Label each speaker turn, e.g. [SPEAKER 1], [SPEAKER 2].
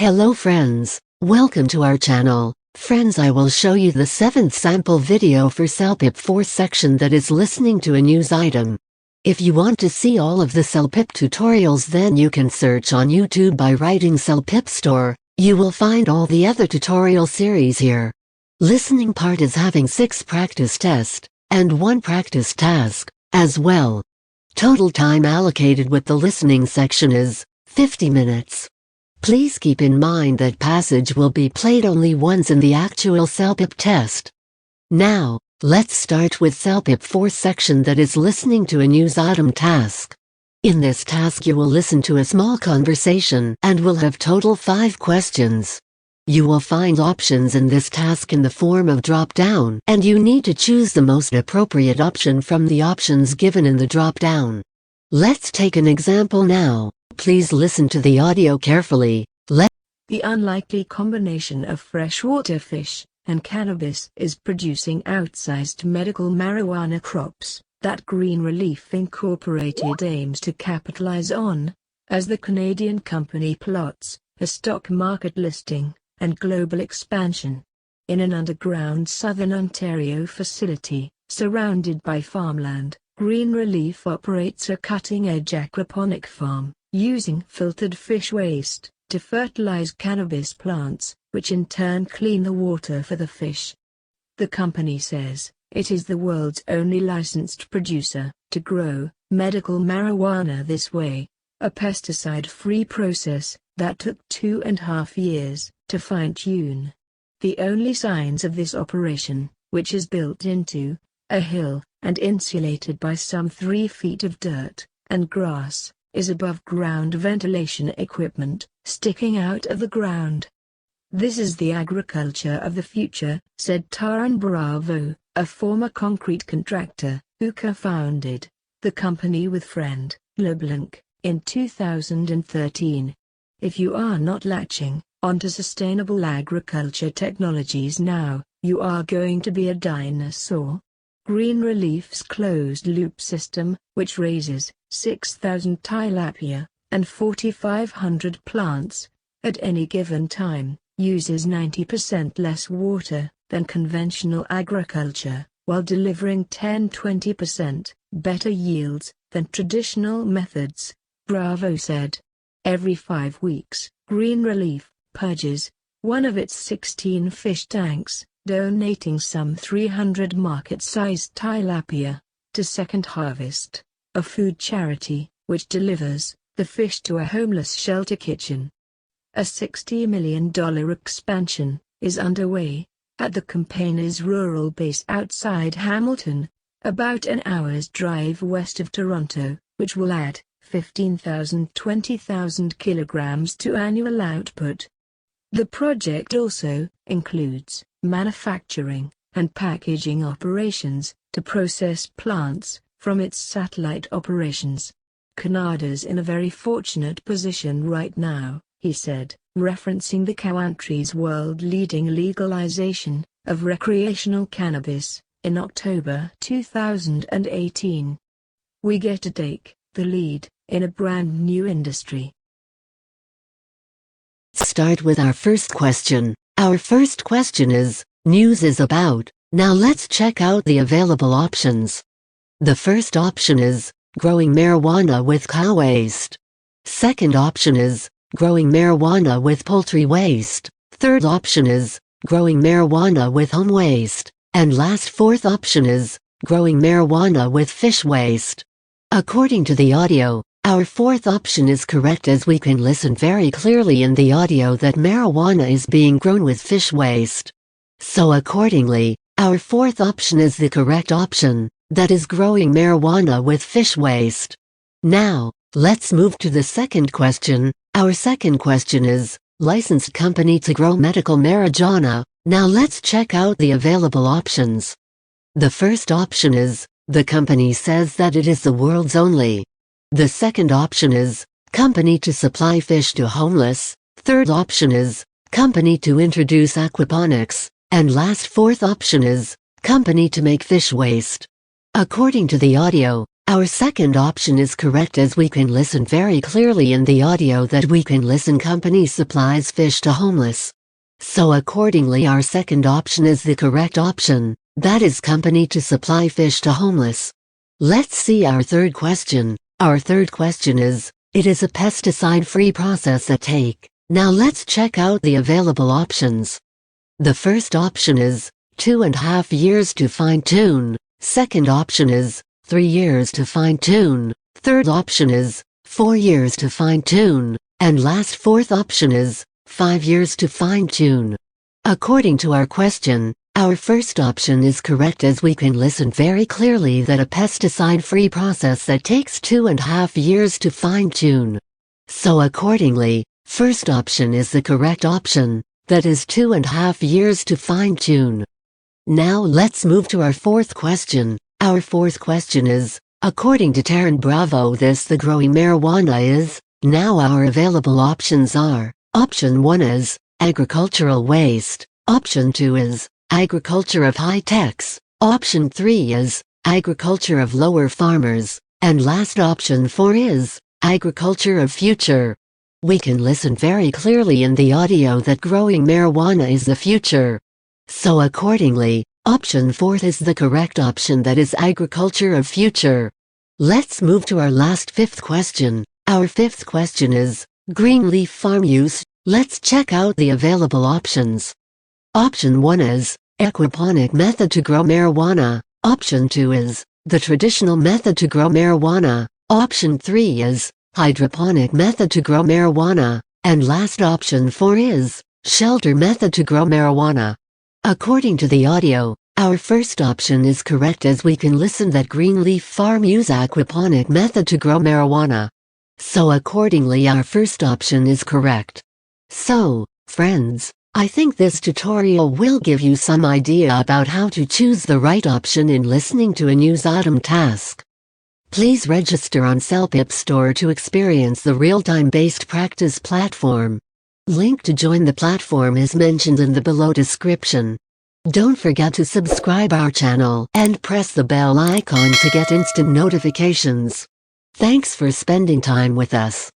[SPEAKER 1] Hello friends, welcome to our channel. Friends, I will show you the 7th sample video for Celpip 4 section that is listening to a news item. If you want to see all of the Celpip tutorials, then you can search on YouTube by writing Celpip Store. You will find all the other tutorial series here. Listening part is having 6 practice tests and 1 practice task as well. Total time allocated with the listening section is 50 minutes. Please keep in mind that passage will be played only once in the actual Celpip test. Now, let's start with Celpip 4 section that is listening to a news item task. In this task you will listen to a small conversation and will have total 5 questions. You will find options in this task in the form of drop-down, and you need to choose the most appropriate option from the options given in the drop-down. Let's take an example now. Please listen to the audio carefully.
[SPEAKER 2] The unlikely combination of freshwater fish and cannabis is producing outsized medical marijuana crops that Green Relief Incorporated aims to capitalize on, as the Canadian company plots a stock market listing and global expansion. In an underground southern Ontario facility, surrounded by farmland, Green Relief operates a cutting-edge aquaponic farm, using filtered fish waste to fertilize cannabis plants, which in turn clean the water for the fish. The company says it is the world's only licensed producer to grow medical marijuana this way, a pesticide-free process that took 2.5 years to fine-tune. The only signs of this operation, which is built into a hill and insulated by some 3 feet of dirt and grass, is above-ground ventilation equipment sticking out of the ground. "This is the agriculture of the future," said Taran Bravo, a former concrete contractor, who co-founded the company with friend LeBlanc in 2013. If you are not latching onto sustainable agriculture technologies now, you are going to be a dinosaur. Green Relief's closed-loop system, which raises 6,000 tilapia and 4,500 plants at any given time, uses 90% less water than conventional agriculture, while delivering 10–20% better yields than traditional methods, Bravo said. Every 5 weeks, Green Relief purges one of its 16 fish tanks, donating some 300 market-sized tilapia to Second Harvest, a food charity which delivers the fish to a homeless shelter kitchen. A $60 million expansion is underway at the company's rural base outside Hamilton, about an hour's drive west of Toronto, which will add 15,000–20,000 kilograms to annual output. The project also includes manufacturing and packaging operations to process plants from its satellite operations. "Canada's in a very fortunate position right now," he said, referencing the country's world-leading legalization of recreational cannabis in October 2018. "We get to take the lead in a brand new industry."
[SPEAKER 1] Start with our first question. Our first question is, news is about. Now let's check out the available options. The first option is, growing marijuana with cow waste. Second option is, growing marijuana with poultry waste. Third option is, growing marijuana with home waste. And last, fourth option is, growing marijuana with fish waste. According to the audio, our fourth option is correct, as we can listen very clearly in the audio that marijuana is being grown with fish waste. So accordingly, our fourth option is the correct option, that is growing marijuana with fish waste. Now, let's move to the second question. Our second question is, licensed company to grow medical marijuana. Now let's check out the available options. The first option is, the company says that it is the world's only. The second option is, company to supply fish to homeless. Third option is, company to introduce aquaponics. And last, fourth option is, company to make fish waste. According to the audio, Our second option is correct as we can listen very clearly in the audio that we can listen company supplies fish to homeless. So accordingly our second option is the correct option, that is company to supply fish to homeless. Let's see our third question. Our third question is, it is a pesticide-free process at take. Now let's check out the available options. The first option is 2.5 years to fine-tune. Second option is 3 years to fine-tune. Third option is 4 years to fine-tune. And last fourth option is 5 years to fine-tune. According to our question, our first option is correct as we can listen very clearly that a pesticide-free process that takes 2.5 years to fine-tune. So accordingly, first option is the correct option, that is 2.5 years to fine-tune. Now let's move to our fourth question. Our fourth question is, according to Taryn Bravo the growing marijuana is, now our available options are, option 1 is, agricultural waste, option 2 is, agriculture of high-techs, option 3 is, agriculture of lower farmers, and last option 4 is, agriculture of future. We can listen very clearly in the audio that growing marijuana is the future. So accordingly, option 4 is the correct option, that is agriculture of future. Let's move to our last fifth question. Our fifth question is, green leaf farm use. Let's check out the available options. Option 1 is, aquaponic method to grow marijuana. Option 2 is, the traditional method to grow marijuana. Option 3 is, hydroponic method to grow marijuana. And last option 4 is, shelter method to grow marijuana. According to the audio, our first option is correct as we can listen that green leaf farm use aquaponic method to grow marijuana. So accordingly our first option is correct. So, friends, I think this tutorial will give you some idea about how to choose the right option in listening to a news item task. Please register on Celpip store to experience the real-time based practice platform. Link to join the platform is mentioned in the below description. Don't forget to subscribe our channel and press the bell icon to get instant notifications. Thanks for spending time with us.